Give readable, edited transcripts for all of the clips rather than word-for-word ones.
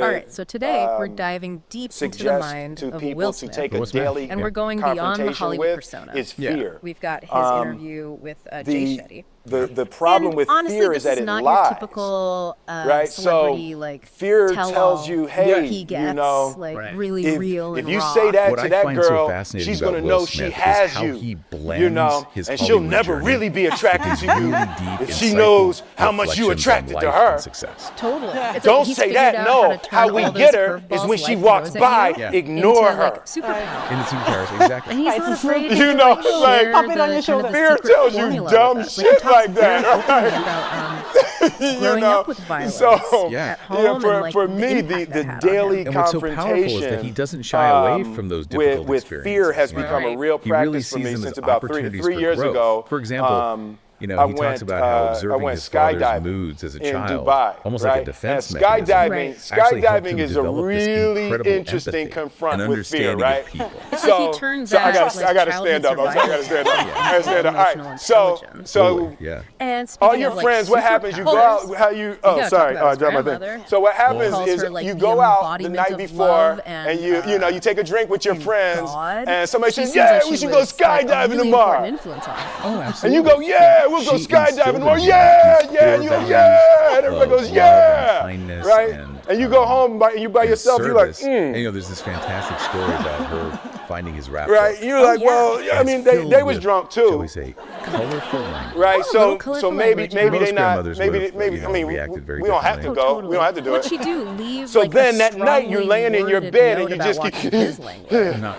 All right, so today we're diving deep into the mind of Will Smith, to take a daily and we're going beyond the Hollywood persona. is fear. We've got his interview with Jay Shetty. The problem with honestly, fear is that it not lies. Your typical right? celebrity, So like fear tells you, hey, he gets, you know, like really real and if you raw. say that what to I that find girl, so fascinating she's about going to Will know Smith she has is how you. he blends You know, his and she'll Hollywood never journey really be attracted to you deep, if she insightful knows how much you reflections attracted on to life her. and success. Totally. It's Don't like he's say figured that. out No, to how turn we all those get her is curveballs when she life walks throws by, at you ignore into, her. like, superpower. In the superpowers, exactly. And he's not afraid to You know, like, like, share pop it on your shoulder. Fear tells you dumb shit like that. About growing up with violence at home and, like, for me, the daily and what's so confrontation powerful is that he doesn't shy away from those difficult with experiences. fear has You know? become a real He really practice for me sees them since as about opportunities three for years growth. ago. For example, you know, he talks about how observing his father's moods as a child, Dubai, almost right? like a defense Skydiving is a really interesting confront with fear, right? So he turns out, I gotta stand up. I gotta stand up. I gotta stand up. All right. So and all your of, friends, what happens? You go out. How you? Oh, sorry. I dropped my thing. So what happens is you go out the night before, and you know you take a drink with your friends, and somebody says, "Yeah, we should go skydiving tomorrow." Oh, absolutely. And you go, "Yeah, we'll go skydiving tomorrow." Yeah, and you go, "Yeah," and everybody goes, "Yeah," right? And you go home and you by yourself. You're like, And you know, there's this fantastic story about her finding his rap. Right? You're like, well, I mean, they was drunk too. Shall we say colorful language? Right? So maybe they not. Maybe I mean, reacted very we don't have to go. We don't have to do it. What'd she do? Leave. So like, then that night you're laying in your bed and you just keep. Not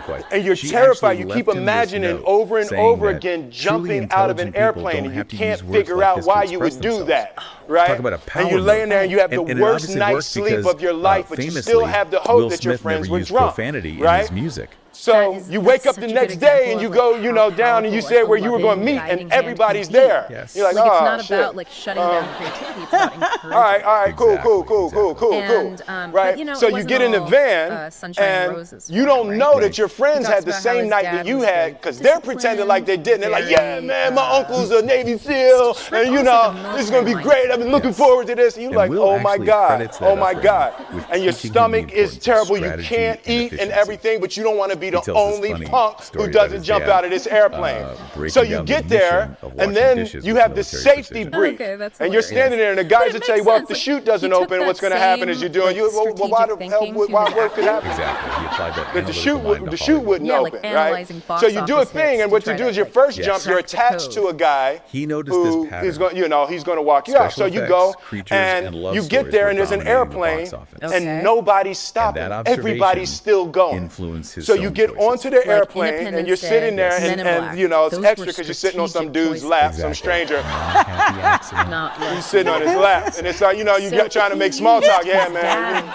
quite. And you're terrified. You keep imagining over and over again jumping out of an airplane, and you can't figure out why you would do that. Right? Talk about a power and you're laying there and you have the and worst night's sleep of your life, but you still have the hope that your friends were drunk. Profanity right? in his music. So you wake up the next day and you go, you know, down and you said where you were going to meet, and everybody's there. Yes. You're like, like, oh, it's not about like shutting down creativity. It's about encouraging. all right, cool. And, right? But, you know, so you get in the van, and you don't know that your friends had the same night that you had, because they're pretending like they did. And they're like, yeah, man, my uncle's a Navy SEAL, and you know, this is going to be great. I've been looking forward to this. And you're like, oh my God, and your stomach is terrible. You can't eat and everything, but you don't want to be the only punk who doesn't jump out of this airplane. So you get there, and then you have this safety brief, and you're standing there, and the guys that say, well, if the chute doesn't open, what's going to happen is you're doing, well, why the hell, what could happen? Exactly. He applied that But the chute wouldn't open, right? So you do a thing, and what you do is your first jump, you're attached to a guy who is going, you know, he's going to walk you out. So you go, and you get there, and there's an airplane, and nobody's stopping. Everybody's still going. So you get onto the airplane, and you're sitting there, and you know, it's extra because you're sitting on some dude's lap, some stranger. He's sitting on his lap, and it's like, you know, you're trying to make small talk. Yeah, man.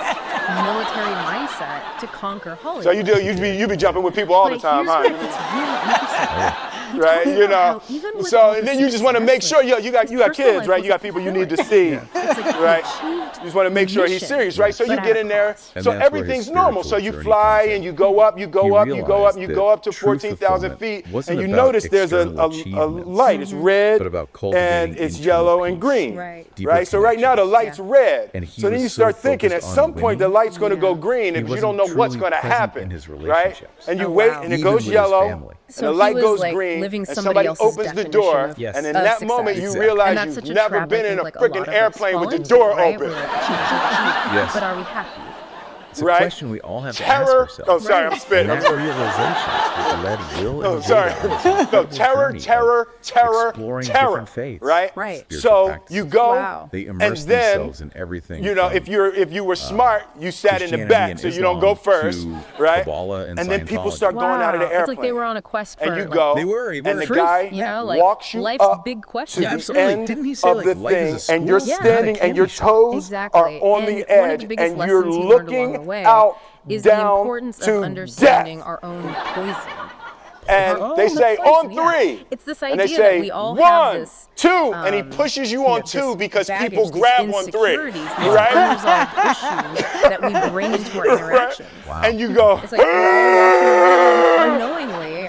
Military mindset to conquer Hollywood. So you be jumping with people all the time, huh? It's really interesting. Right, you know. So and then you just want to make sure, you got kids, right? You got people you need to see, right? You just want to make sure he's serious, right? So you get in there, so everything's normal. So you fly and you go up to 14,000 feet, and you notice there's a light. It's red and it's yellow and green, right? So right now the light's red. So then you start thinking at some point the light's going to go green, and you don't know what's going to happen, right? And you wait, and it goes yellow, and the light goes green. And somebody opens the door, and in that moment you realize you've never been in a freaking airplane with the door open. But are we happy? It's a question we all have to ask ourselves. Oh, sorry, I'm spitting. That realization that led Will and terror, exploring different faiths, right? So you go, they immerse themselves in everything. You know, if you were smart, you sat in the back, so you don't go first, right? And then people start going out of the airplane. It's like they were on a quest for. And you go, and the guy walks you up big to the end of the thing, and you're standing, and your toes are on the edge, and you're looking out is down the importance to of understanding death. our own poison. And they say on three. It's this and idea they say that we all have 1, this, 2, and he pushes you on 2 because people grab on 3, right? Unresolved issues that we bring into our interactions. And you go, it's like we're all walking around unknowingly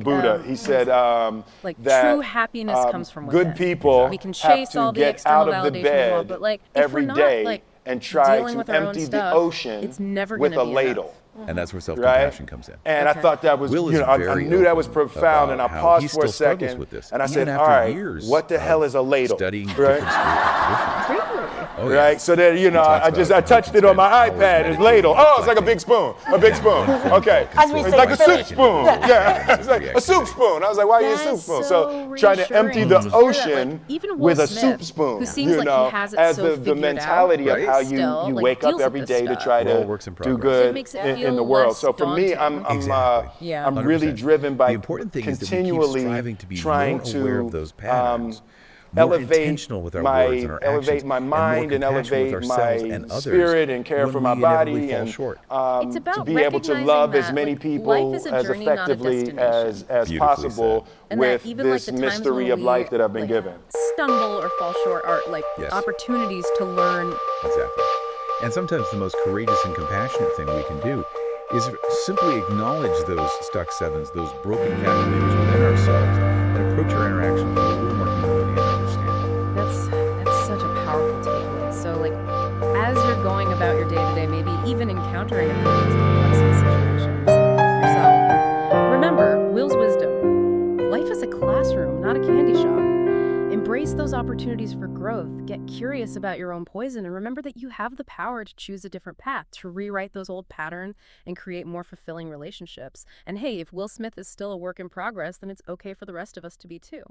Buddha. He said like that true happiness comes from within. Good people we can chase all the external validation we want, but like every day and try to empty the ocean it's never with a gonna be ladle. And that's where self-compassion comes in. And I thought that was, I knew that was profound, and I paused for a second, and I said, all right, what the hell is a ladle? Studying different spiritual traditions. right? So that, I touched it on my iPad, it's ladle. Oh, it's like a big spoon, okay. It's like a soup spoon, yeah. It's like a soup spoon. I was like, why are you a soup spoon? So trying to empty the ocean with a soup spoon, as the mentality of how you wake up every day to try to do good in the world. So for me, I'm really driven by continually trying to elevate my mind and elevate my spirit and care for my body and to be able to love as many people as effectively as possible with this mystery of life that I've been given. Stumble or fall short are opportunities to learn. Exactly. And sometimes the most courageous and compassionate thing we can do is simply acknowledge those stuck sevens, those broken calculators within ourselves, and approach our interactions with a little more humility and understanding. That's such a powerful takeaway. So, as you're going about your day-to-day, maybe even encountering a few of those complex situations yourself, remember, Will's wisdom. Life is a classroom, not a candy shop. Embrace those opportunities for growth. Get curious about your own poison, and remember that you have the power to choose a different path, to rewrite those old patterns and create more fulfilling relationships. And hey, if Will Smith is still a work in progress, then it's okay for the rest of us to be too.